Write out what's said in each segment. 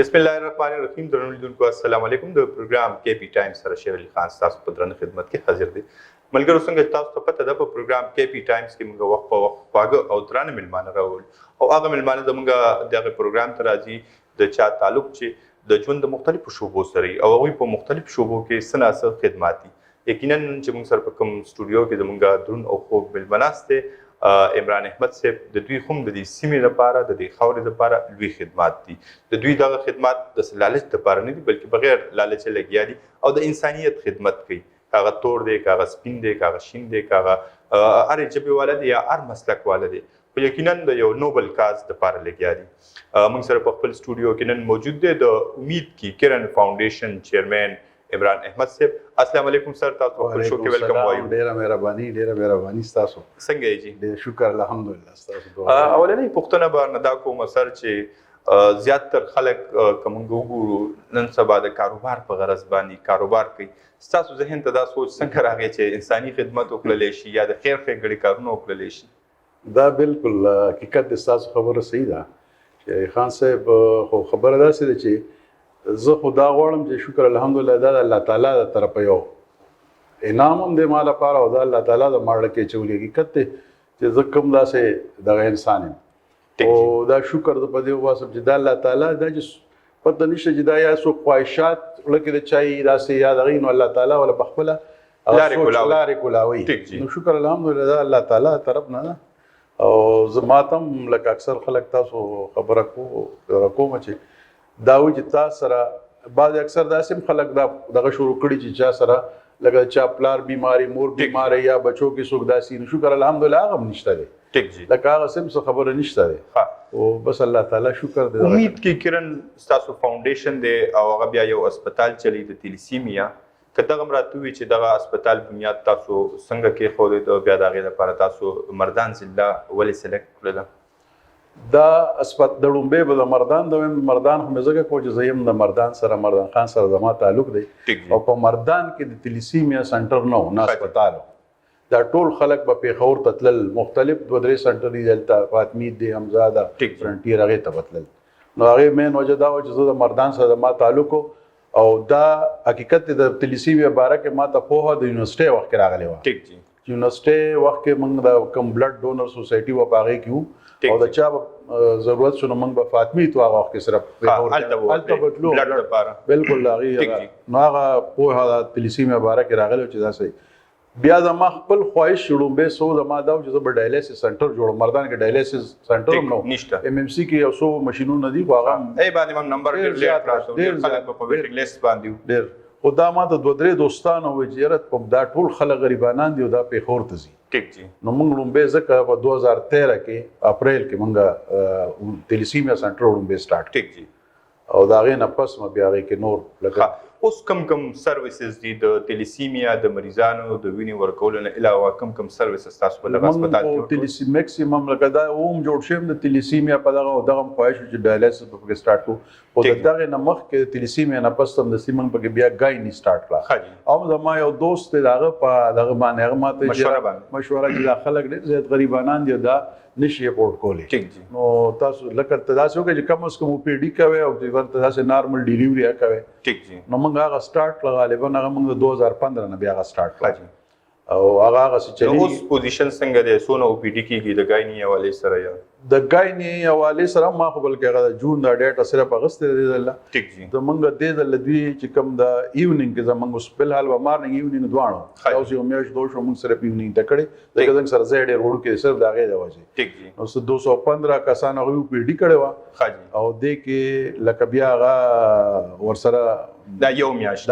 بسم الله الرحمن الرحیم. درنو لیدونکو السلام علیکم. د پروګرام کې پی ټایم سره شیر علي خان تاسو په درنه خدمت کې حاضر دي. ملګرو څنګه تاسو ته پته ده په پروګرام کې پی ټایمز کې موږ وخت په وخت خواږه او درانه ملمانه راوړو او هغه ملمانه زموږ دغه پروګرام ته راځي د چا تعلق چې د ژوند د مختلفو شوبو سره او هغوی په مختلفو شوبو کې څه ناڅه خدمات دي. یقینا چې موږ سره په کوم سټوډیو کې زموږ درون او خوږ ملمانه دی عمران احمد صاحب د دوی هم د دې سیمې لپاره د دې خاورې لپاره لوی خدمات دي. د دوی دغه خدمات د لالچ لپاره نه دي بلکې بغیر لالچ لګیا دي او د انسانیت خدمت کوي. کاغه تور دی، کاغه سپین دی، کاغه شین دی، کاغه هر ژبې والا دی یا هر مسلک والا دی، خو یقینا د یو نوبل کاز لپاره لګیا دي. موږ سره په خپل سټوډیو کې نن موجود دی د امید کی کرن فاونډیشن چیرمن عمران احمد صاحب. السلام علیکم سر، تاسو خپل شو کې ویلکم وایو. ډیره مهرباني تاسو. څنګه یې جی؟ ډیر شکر الحمدلله تاسو. اولنې پوښتنه به نه دا کوم سر چې زیاتره خلک کوم وګورو نن سبا د کاروبار په غرض باندې کاروبار کوي. تاسو ذهن ته دا سوچ څنګه راغی چې انساني خدمت وکړل شي یا د خیر ښېګڼې کارونه وکړل شي؟ دا بالکل حقیقت د تاسو خبره صحیح ده چې خان صاحب خو خبره داسې ده چې زه خو دا غواړم چې شکر الحمدلله دا د الله تعالی د طرفه یو انعام هم دی ما لپاره او دا الله تعالی د ماړه کې چولې حقیقت دی چې زه کوم داسې دغه انسان یم او دا شکر د په دې واسم چې دا الله تعالی دا چې پته نشته چې دا یا څو خواهشات لکه د چای داسې یا دغه نو الله تعالی ولا بخپله لارې کولاوي. نو شکر الحمدلله دا الله تعالی طرف نه او زماتم لکه اکثر خلک تاسو خبره کوم چې دا و چې تاسو سره بعض اکثر داسې خلک دا دغه شروع کړي چې چا سره لکه چا پلار بیماری مور بیماری یا بچو کې څوک داسې. نو شکر الحمدلله هغه هم نشته دی. ټیک جی. لکه هغه سم څه خبره نشته دی. او بس الله تعالی شکر دی. امید کی کرن تاسو فاونډیشن دی او هغه بیا یو هسپتال چلی د تیلیسیمیا که دغه راته وي چې دغه هسپتال بنیاد تاسو څنګه کې خو د بیا دغه لپاره تاسو مردان ضلع ولې سلیکټ کړل؟ دا اسپت د لومبه به د مردان د مردان هم زګه کو چې زیم د مردان سره مردان خان سره زما تعلق دی او په مردان کې د تلیسیمیا سنټر نه هسپتال دا ټول خلک په پیښور تتل مختلف دوه درې سنټر دي دلته فاطمی دی حمزاده فرنټیر هغه ته تتل. نو هغه مین وجه دا و چې د مردان سره زما تعلق او دا حقیقت د تلیسیمیا باره کې ما ته په د یونیورسيټي وخت راغلی و. ټیک جی. یونیورسيټي وخت کې موږ د کم بلډ ډونر سوسایټي و پاغه کیو او د چا ضرورت شنو موږ په فاطمی تو هغه وخت کې صرف الته بتلو بلډ لپاره بالکل هغه نو هغه په تلیسیمیا باره کې راغلی چې دا صحیح. بیا د ما خپل خواهش شروع به سو د ما دا چې زه به ډایلیسس سنټر جوړم. مردان کې ډایلیسس سنټر هم نو نشته. ام ام سی کې یو څو ماشينونه دي خو هغه ای باندې هم نمبر ډیر لیټ راځو ډیر خلک په ویټینګ لیست باندې ډیر خو دا ما د دوه درې دوستانو وی چې رات دا ټول خلک غریبانان دي او دا پیښور ته ځي. ټیک جی. نو موږ لومبه ځکه په 2013 کې اپریل کې موږ تلیسیمیا سنټر لومبه سٹارټ. ټیک جی. او دا غي نه پس ما بیا غي کې نور لکه اوس کم سرویسز دي د تلیسیمیا د مریضانو د وینې ورکولو نه علاوه کم سرویسز تاسو په دغه هسپتال کې تلیسیمیا میکسیمم لکه دا اوم جوړ شوم د تلیسیمیا په دغه خواهش چې ډایلیسس په سٹارټ کو او دغه نه مخ کې تلیسیمیا نه پس تم د سیمن په بیا غاینی سٹارټ کړه. او زما یو دوست دغه په دغه باندې هغه ماته مشوره چې خلک ډېر زیات غریبانان دي دا نشي افورد کولی. ټیک جی. نو تاسو لکه تاسو کې کم از کم پی ډی کوي او ورته تاسو نارمل ډیلیوري کوي. ټیک جی. نو موږ هغه سٹارټ غالبا هغه موږ 2015 نه بیا هغه سٹارټ کړی او هغه څه چلی. اوس پوزیشن څنګه دی سونو او پی ډی کېږي د غاینی حواله سره یا د غاینی حواله سره ما خو بلکې هغه جون دا ډیټا صرف اگست دی الله. ټیک جی. د موږ د دې دوی چې کوم د ایونینګ کې زموږ په حال و مارنینګ ایونینګ دوانو اوس یو میاش دوه شو موږ صرف ایونینګ ته کړی دغه څنګه سره زه ډیر وړو کې صرف دا غي دی وځي. ټیک جی. نو 215 کسان هغه پی ډی کړي وا خاجي او د کې لکه بیا هغه ورسره دا یو میاش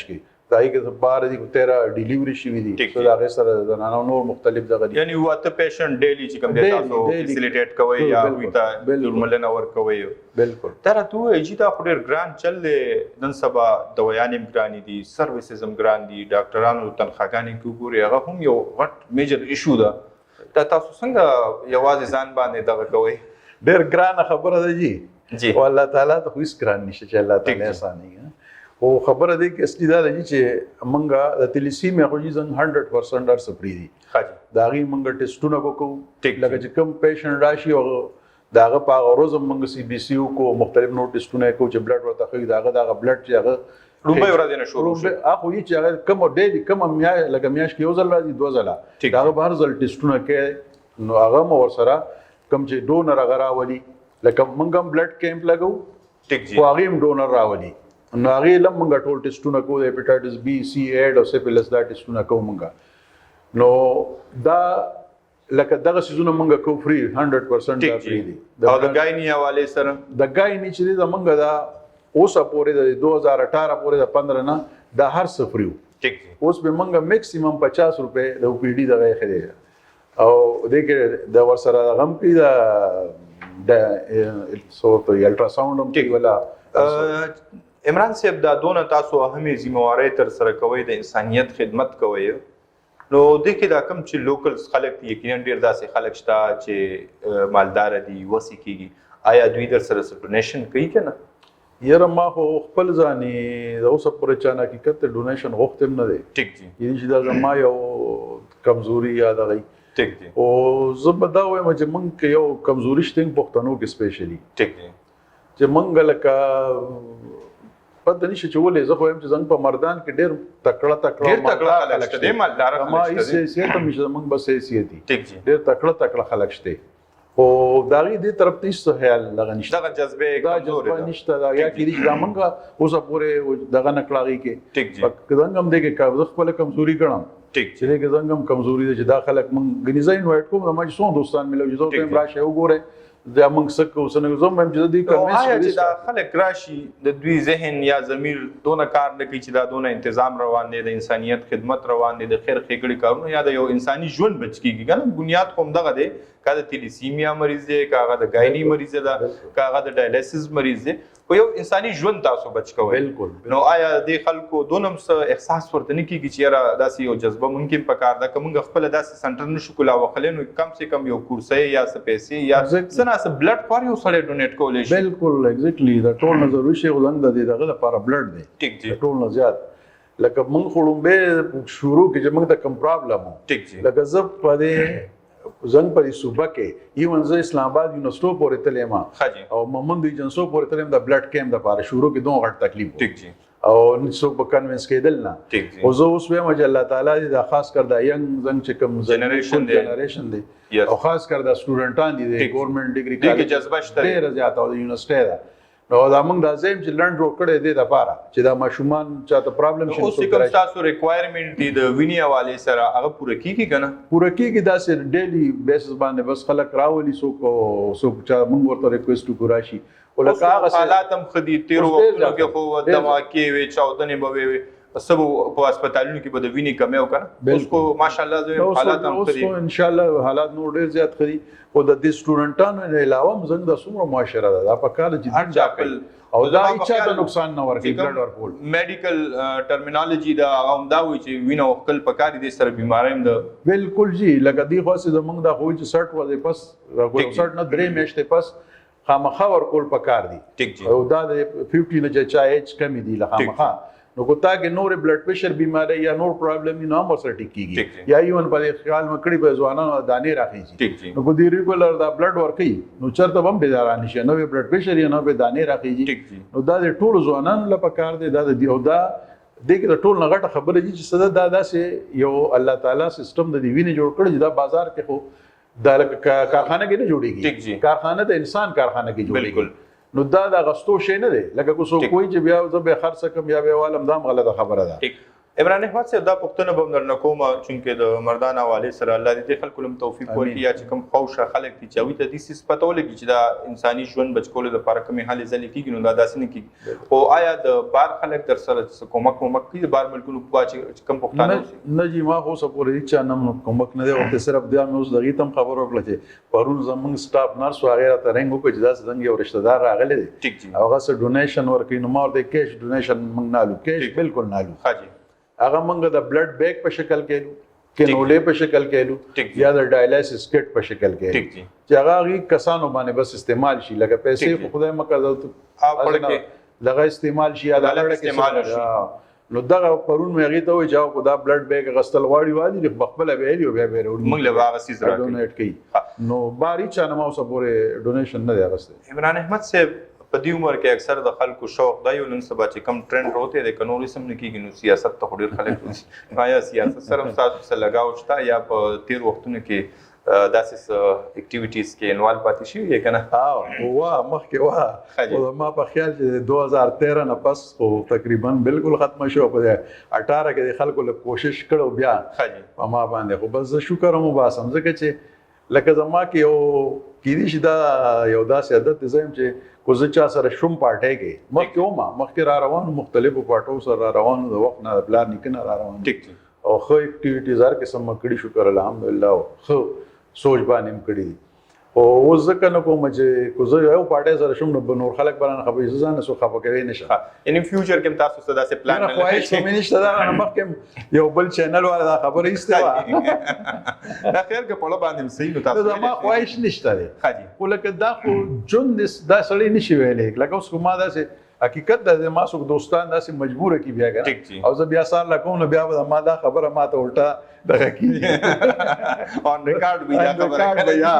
کې دای کې بار دي 13 ډیلیوري شوی دي سو دا غي سره د نور مختلف دغه دي. یعنی واته پیشنټ ډیلی چې کوم دی تاسو فیسیلیټیټ کوي یا ویته نورمل اور کوي. بالکل تر ته ایجی دا خو ډیر ګران چل نن سبا دوايانې ګران دي سرویسز هم ګران دي ډاکټرانو تنخواګانې کوګوري هغه هم یو غټ میجر ایشو ده. تاسو څنګه یوازې ځان باندې دغه کوي؟ ډیر ګران خبره ده جی. او الله تعالی ته خو هیڅ ګران نشي چې الله تعالی اسانه او خبره دی کې اصلي دا دی چې منګه د تلیسیمیا خو ځن 100% ار سپری دي. دا غي منګه ټیسټونه وکړو لکه چې کوم پیشنټ راشي او داغه په هغه ورځ موږ سی بي سی کو مختلف نوټسونه کو چې بلډ ورته خو داغه بلډ چې هغه لومبه ورځ نه شروع شو اخو یې چې هغه کوم ډیلی کوم لکه میاش کې یو ځل راځي دوه ځله داغه بهر ځل ټیسټونه کې نو هغه مو ورسره کوم چې ډونر هغه راولي لکه موږ هم بلډ کیمپ لګو ټیک جی خو هغه هم ډونر راولي نو هغه لم موږ ټول ټیسټونه کو د هیپاټایټس بی سی ایډ او سیفیلس دا ټیسټونه کو موږ نو دا لکه دغه سيزونه موږ کو فری 100% دا فری دي او د ګایني حواله سره د ګایني چې د موږ دا اوسه پورې د 2018 پورې د 15 نه د هر څه فریو ټیک دي اوس به موږ میکسیمم 50 روپے د او پی ډی دغه خري او دغه د ور سره غم کې د صوت الټرا ساوند هم کې ولا عمران صاحب دا دونه تاسو اهمي ذمہواری تر سره کوي د انسانيت خدمت کوي نو د کې دا کم چې لوکل خلک یقینا ډیر داسې خلک شته چې مالدار دي وسی کیږي آیا دوی در سره ډونیشن کوي کنه یره ما خو خپل ځاني د اوسه پورې چانه حقیقت ډونیشن غوښتم نه دی ټیک جی یی چې دا زما یو کمزوري یاد غي ټیک جی او زبدا وایم چې مونږ یو کمزوري شته پښتنو کې سپیشلی ټیک جی چې مونږ لکه پد نشي چې ولې زه وایم چې څنګه په مردان کې ډېر تکړه خلک شته د مالدار ما خلک یې سیاست هم چې مونږ بس سیاست دي ټیک جی ډېر تکړه خلک شته او داغي دې طرف ته څه خیال لغه نشته دغه جذبه دا کمزور جذبه نشته دا یا کې دې مونږه اوسه پورې دغه نکلاږي کې ټیک جی څنګه هم دې کې کاوه خپل کمزوري ګڼم ټیک چې دې کې څنګه هم کمزوري ده چې دا خلک مونږ غنیزه انوایټ کوم ما چې څو دوستان ملو چې زه ته راشه وګوره دا موږ سکه اوسنه زوم هم چې دې آیا چې کنوینس دا خلک راشي د دوی ذهن یا ضمیر دونه کار نه کوي چې دا دونه تنظیم روان دي د انسانيت خدمت روان دي د خیر ښېګړې کارونه یا د یو انساني ژوند بچ کیږي کنه بنیاد کوم دغه دی کاغه تلیسیمیا مریض دی کاغه د ګایني مریض دی کاغه د ډایلیسس مریض دی خو یو انساني ژوند تاسو بچ کوئ بالکل نو آیا د خلکو دونم څه احساس ورته نه کیږي چې یاره داسې یو جذبه ممکن پکار ده که موږ خپل داسې سنټر نشو کولا وخلې نو کم سے کم یو کورسې یا څه پیسې یا څه نه څه بلډ فار یو سړی ډونیټ کولی شي بالکل ایگزیکټلی دا ټول نه ضروري شی ولنګ د دغه لپاره بلډ دی ټیک جی ټول نه زیات لکه موږ خړومبه شروع کې چې موږ د کم پرابلم ټیک جی لکه زب په دې زنګ په صوبه کې ایون زه اسلام آباد یونیورسيټو پورې تلم خاجي او محمد جنسو پورې تلم د بلډ کیمپ د لپاره شروع کې دوه غټ تکلیف ټیک جی او نڅو په کنوینس کېدل نه ټیک جی او زه اوس وایم چې الله تعالی دې دا خاص کر دا ینګ زنګ چې کوم جنریشن دی او خاص کر دا سټوډنټان دي د ګورنمنت ډیګري کالج جذبه شته ډېر زیات او د یونیورسيټي دا نو دا موږ د ازم چې لند جوړ کړی دی د لپاره چې دا ماشومان چاته پرابلم شي اوس کوم تاسو ریکوایرمنت دي د ویني حواله سره هغه پوره کیږي کنه پوره کیږي دا سر ډیلی بیسس باندې بس خلک راولي سو چا موږ ورته ریکوست وکړو شي ولکه هغه حالات هم خدي تیر وختونو کې خو دماکي وي چاودنې به وي سبو په هسپتالونو کې به د ویني کمی وکړه اوس کو ماشاءالله زه حالات هم خدي اوس ان شاء الله حالات نور ډیر زیات خدي او د دې سټوډنټانو نه علاوه زنګ د څومره معاشره ده دا په کال چې هر چاپل او دا هیڅ ته نقصان نه ورکړي بلډ ورکول میډیکل ټرمینالوجي دا غوندا وي چې وینه وکل پکاري دي سره بیماریم ده بالکل جی لکه دی خاصه زمونږ دا خو چې 60 ورځې پس راغو 60 نه درې میاشتې پس خامخا ورکول پکار دي ټیک جی او دا د 50 نه چا ایج کمی دی لخامخا نو کو تا کې نور بلډ پریشر بیماری یا نور پرابلم نه هم سره ټیک کیږي یا ایون په خیال مکړي په ځوانانو دانې راخیږي نو کو دی ریګولر دا بلډ ورکي نو چرته هم بيداران نشي نو بلډ پریشر یا نو به دانې راخیږي نو دا د ټولو ځوانانو لپاره کار دی دا د او دا دغه ټول نغټه خبره دي چې صدا دا داسې یو الله تعالی سیستم د دی ویني جوړ کړی دا بازار کې خو دا کارخانه کې نه جوړیږي کارخانه د انسان کارخانه کې جوړیږي نو دا د غستو شي نه دی لکه کو سو کوئی چې بیا زه به خرڅ کم یا به عالم دام غلطه خبره ده ټیک عمران احمد صاحب دا پښتنه به در نکوم چې د مردان حواله سره الله دې خلکو لم توفیق ورکړي یا چې کوم خوشا خلک دي چې وي ته دې پته ولګي چې دا انساني ژوند بچ کول د لپاره کومه حل ځلې کیږي نو دا داسې نه کیږي او آیا د بار خلک در سره کومک کوي بار ملکونو په چې کوم پښتانه نه جی ما خو سپورې چې نم کومک نه دی او صرف دا مې اوس دغه تم خبر ورکړه چې پرون زمونږ سټاف نرس وغیرہ ته رنګ وکړي چې دا څنګه یو رشتہ دار راغلی دی ټیک جی هغه سره ډونیشن ورکړي نو مور د کیش ډونیشن موږ نه لو کیش بالکل نه لو ها جی هغه موږ د بلډ بیگ په شکل کې لو کینولې په شکل کې لو یا د ډایلیسس کټ په شکل کې ټیک جی چې هغه کسانو باندې بس استعمال شي لکه پیسې خدای مکه لغه استعمال شي یا د لړ استعمال شي نو دغه پرون مې هغه ته وی جاو کو دا بلډ بیگ غستل واړی والی خپل به ویلی بیا به موږ له هغه سیز راکې نو باری چا نه ما اوسه پورې ډونیشن نه دی اغستی. عمران احمد صاحب په دې عمر کې اکثر د خلکو شوق دی نن سبا چې کم ټرند روته د کنوري سم نه کیږي نو سیاست ته ډیر خلک وځي آیا سیاست سره تاسو سره لگاو شته یا په تیر وختونو کې داسې اکټیویټیز کې انوالو پاتې شي یا کنه؟ مخکې او ما په خیال چې 2013 نه پس خو تقریبا بالکل ختم شو په 18 کې د خلکو له کوشش کړو بیا په ما باندې خو بس شکر مو باسم ځکه چې لکه زما کې یو کیدی شي دا یو داسې عادت زم چې کو زه چا سره شوم پارټي کې مخکې را روانو مختلفو پارټو سره را روانو د وخت نه پلان نکنه را روانو او خو اکټیویټیز هر قسم کړي شکر الحمدلله خو سوچ باندې کړي او ځکه نه کوم چې کو زه یو پارټي سره شوم نو نور خلک بران خبرې ځان سو خبر کوي نشه ان فیوچر کې تاسو ته داسې پلان نه خواهش کوم نشته دا مخکې یو بل چینل والا دا خبره ایسته وا دا خیر کې په لور باندې صحیح نو تاسو دا ما خواهش نشته دی خو لکه دا خو جون دا سړی نشي ویلې لکه اوس کومه دا سه حقیقت د ما څوک دوستان داسې مجبور کی بیا کنه او زه بیا سال لا کوم نو بیا ما دا خبره ما ته الټا دغه کی اون ریکارډ بیا خبره بیا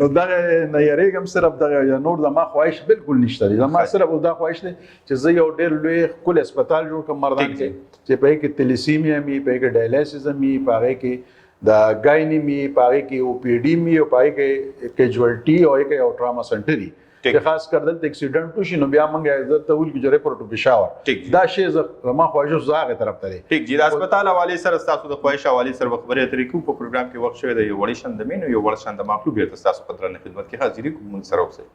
نو دا نه یریګم صرف دغه نور د ما خواهش بالکل نشته دی ما صرف دا خواهش دی چې زه یو ډېر لوی کل هسپتال جوړ کوم مردان کې چې په کې تلیسیمیا می په کې ډایلیسیس می په کې دا ګاینی می په کې او پی ډی می او په کې کیجوالټي او کې او ټراما سنټری چې خاص کر دلته اکسیډنټ وشي نو بیا موږ عزت ته ول کې ریپورت پېښاور دا شی زما خواهش زاغه طرف ته ټیک جی د هسپتال حواله سره تاسو د خواهش حواله سره خبرې اترې کو په پروګرام کې وخت شوی دی یو وړي شند مینو یو وړ شند مخلوق به تاسو په درنه خدمت کې حاضری کوم سره اوسئ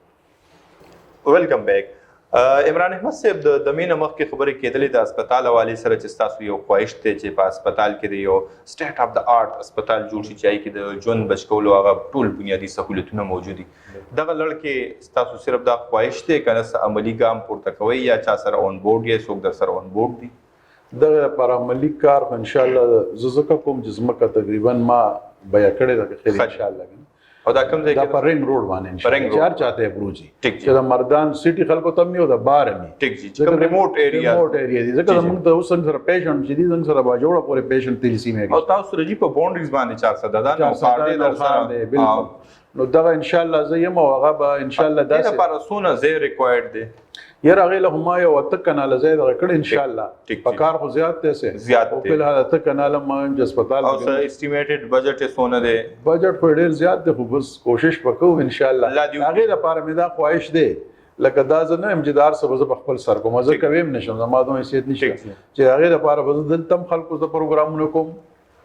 ویلکم بیک عمران احمد صاحب د مینه مخ کې خبرې کېدلې د هسپتال حواله سره چې تاسو یو خواهش ته چې په هسپتال کې یو سټیټ اف د آرټ هسپتال جوړ شي چې کې د ژوند بچکولو هغه ټول بنیادی سہولتونه موجود دي دغه لړ تاسو صرف دا خواهش ته کنه عملی ګام پورته کوي یا چا سره اون بورډ یا څوک در سره اون بورډ دي دغه پر عملی کار ان شاء الله زکه کوم جسمه تقریبا ما بیا کړی دا خیر ان شاء الله او دا کوم ځای کې دا پر رنګ روډ باندې ان شاء الله چار چاته پروجي چې د مردان سټي خلکو تم یو د بار می ټیک جی کوم ریموټ ایریا دي ځکه موږ ته اوس سره پیشنټ چې دي څنګه سره باجوړه پورې پیشنټ تلسی مې او تاسو رجی په باونډریز باندې 400 دا نو پارټي در سره بالکل نو دا ان شاء الله زه یم او هغه به ان شاء الله دا دا پر سونه زی ریکوایرډ دي یاره هغه له ما یو ات کناله زید کړ ان شاء الله په کار خو زیات ته سه زیات او په حالت کناله ما د هسپتال او اسټیمیټډ بجټ سونه دی بجټ په ډیر زیات دی خو بس کوشش وکړو ان شاء الله هغه لپاره مې دا خواهش دی لکه دا زه نه امجدار سره خپل سر کوم زه کوم نشم زما دوه حیثیت نشته چې هغه لپاره به دلته خلکو د پروګرامونو کوم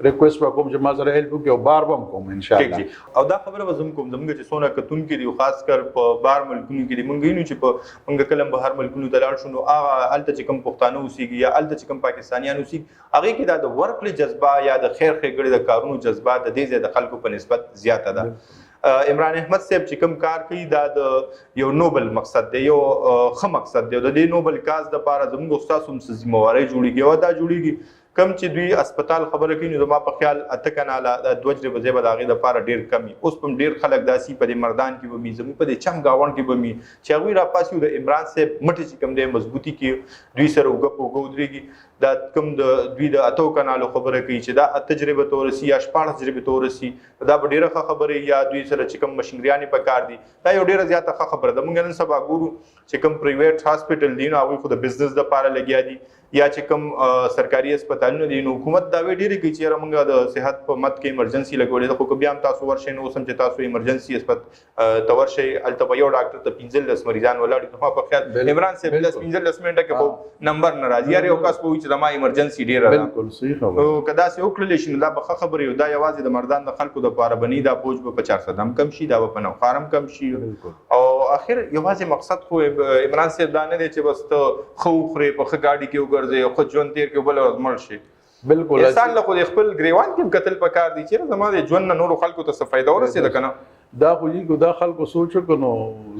ریکوست وکوم چې ما سره هیلپ وکړي او بار بم کوم ان شاء الله او دا خبره وزم کوم زموږ چې سونه کتون کې دی خاص کر په بار ملکونو کې دی مونږ یې چې په مونږ کلم بهر ملکونو ته لاړ شو نو هغه الته چې کوم پښتانه اوسېږي یا الته چې کوم پاکستانیان اوسېږي هغه کې دا د ورکلی جذبه یا د خیر ښېګړې د کارونو جذبه د دې ځای د خلکو په نسبت زیاته ده عمران احمد صاحب چې کوم کار کوي دا د یو نوبل مقصد دی یو ښه مقصد دی د دې نوبل کاز د لپاره زموږ استاد هم ذمہواری جوړیږي او دا جوړیږي کم چې دوی هسپتال خبره کوي نو زما په خیال اته کناله د دوجره بځای به د هغې دپاره ډېر کمي اوس په ډېر خلک داسي په دې مردان کې به مي زموږ په دې چم ګاونډ کې به مي چې هغوی راپاسي د عمران صاحب مټې چې کوم دی مضبوطي کې دوی سره اوږه په اوږه ودرېږي دا کوم د دوی د اتو کنالو خبره کوي چې دا تجربه ته ورسي یا 14 تجربه ته ورسي دا به ډېره ښه خبرې یا دوی سره چې کوم مشینریانې په کار دي دا یو ډېره زیاته ښه خبره ده موږ نن سبا ګورو چې کوم پرایویټ هاسپټل دي نو هغوی خو د بزنس دپاره لګیا دي یا چې کوم سرکاري هسپتالونه دي نو حکومت دعوې ډېرې کوي چې یاره موږ د صحت په مد کې ایمرجنسي لګولې ده خو که بیا هم تاسو ورشئ نو اوس هم چې تاسو ایمرجنسي ته ورشئ هلته به یو ډاکټر ته 15 مریضان ولاړ دي زما په خیال عمران صاحب 15 منټه کې به نمبر نه راځي یاره یو کس به وایي چې زما ایمرجنسي ډېره ده بالکل صحیح خبره نو که داسې وکړلی شي نو دا به ښه خبرې وي دا یوازې د مردان د خلکو دپاره به نه دا بوج به په 400 هم کم شي دا به په نوښار هم کم شي او اخر یوازې مقصد خو عمران صاحب دا نه دی چې بس ته ښه وخورې په ښه ګاډي کې وګرځې او ښه ژوند تېر کړې بله ورځ مړ شي بالکل انسان له خو د خپل ګریوان کې کتل پکار دی چې زما د ژوند نه نورو خلکو ته څه فایده ورسېده که نه دا خو دا خلکو سوچ وکړو نو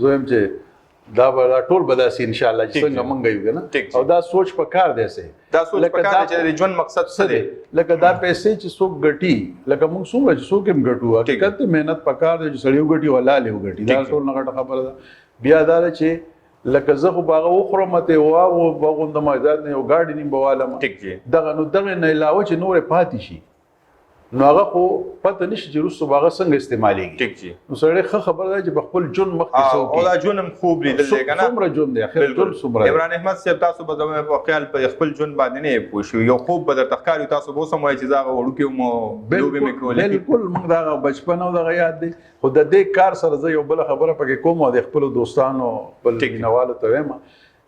زه یم چې دا به ټول به داسې ان شاء الله چې څنګه موږ یو کنه او دا سوچ پکار دی سه دا سوچ پکار دی چې د ژوند مقصد څه دی لکه دا پیسې چې څوک ګټي لکه موږ څومره چې څوک هم ګټو حقیقت مهنت پکار دی چې سړی وګټي ولا له وګټي دا ټول نه غټه خبره ده بیا دا چې لکه زه خو باغه وخورم ته او باغوند ما ځات نه یو ګاډي نیم بوالم ټیک جی دغه نو دغه نه علاوه چې نور پاتې شي نو هغه خو پته نشي چې وروسته به هغه څنګه استعمالېږي. ټیک جی. نو سړی ښه خبره ده چې په خپل ژوند مخکې څه او دا ژوند هم خوب لیدل دی که نه؟ څومره ژوند دی اخر ژوند څومره دی. عمران احمد صاحب تاسو به زما په خیال په خپل ژوند باندې نه پوه شو، یو خوب به درته ښکاري، تاسو به اوس هم وایئ چې زه هغه وړوکي وم لوبې مې کولې. بالکل موږ دغه بچپن او دغه یاد دی. خو د دې کار سره زه یو بله خبره پکې کوم او د خپلو دوستانو خپل مینوالو ته وایم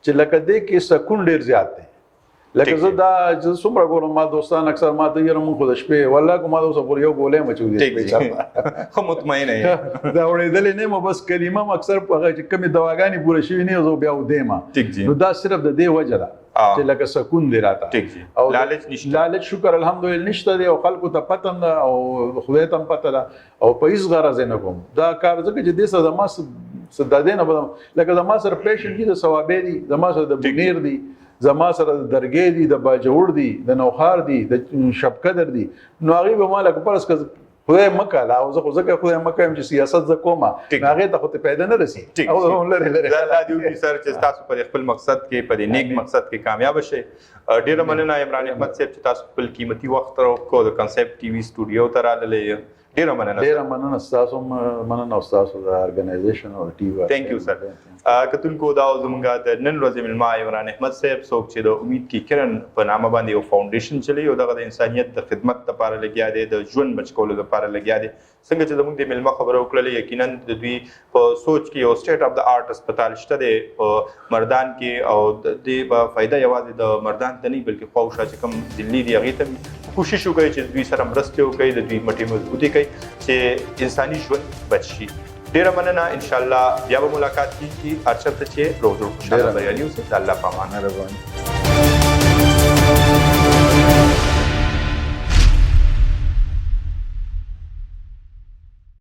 چې لکه دې کې سکون ډېر زیات دی. لکه زه دا چې څومره ګورم ما دوستان اکثر ما ته یاره مونږ خو د شپې والله که ما د اوسه پورې یو ګولۍ یم چې د شپې چېرته ښه مطمئنه یې دا اورېدلې نه یم بس کلمه م اکثر په هغه چې کومې دواګانې پوره شوي نه زه بیا ودیم. نو دا صرف د دې وجه ده چې لکه سکون دی راته او لالچ نشته. لالچ شکر الحمدلله نشته دی او خلکو ته پته هم ده او خدای ته هم پته ده او په هېڅ غرض یې نه کوم دا کار ځکه چې دې سره زما څه د دې نه به لکه زما سره پیشن دي د ثوابې دي، زما سره د بنیر دي، زما سره د درګې دي، د باجوړ دي، د نوخار دي، د شبقدر دي. نو هغې به ما لکه فرض کړه خدای مکه او زه خو ځکه خدای مکه یم چې سیاست زه کومه نو هغې ته خو ته پیدا نه رسي او لرې لرې الله دې وکړي سر چې تاسو په خپل مقصد کې په دې نیک مقصد کې کامیاب شئ. ډېره مننه عمران احمد صاحب چې تاسو خپل قیمتي وخت راوکړو د کنسپټ ټي وي سټوډیو ته راللی. ډېره مننه ستاسو مننه او ستاسو د ارګنایزیشن او ټي وي. تھینک یو سر. کتونکو دا زموږ د نن ورځې مېلمه عمران احمد صاحب څوک چې د امید کی کرن په نامه باندې یو فاونډیشن چلی او دغه د انسانیت د خدمت لپاره لګیا دی، د ژوند بچ کولو لپاره لګیا دی. څنګه چې زموږ د مېلمه خبره وکړله یقینا د دوی په سوچ کې یو سټیټ اف د آرټ هسپتال شته دی په مردان کې او د دې به فایده یوازې د مردان ته نه بلکې خواوشا چې کوم دلی دي هغې ته کوشش وکړي چې دوی سره مرستې وکړي، د دوی مټې مضبوطې کړي چې انساني ژوند بچ شي. ډېره مننه. انشاءالله بیا به ملاقات کېږي هر چېرته چې روغ جوړ خوشحاله بریالي اوسئ. د الله په امان.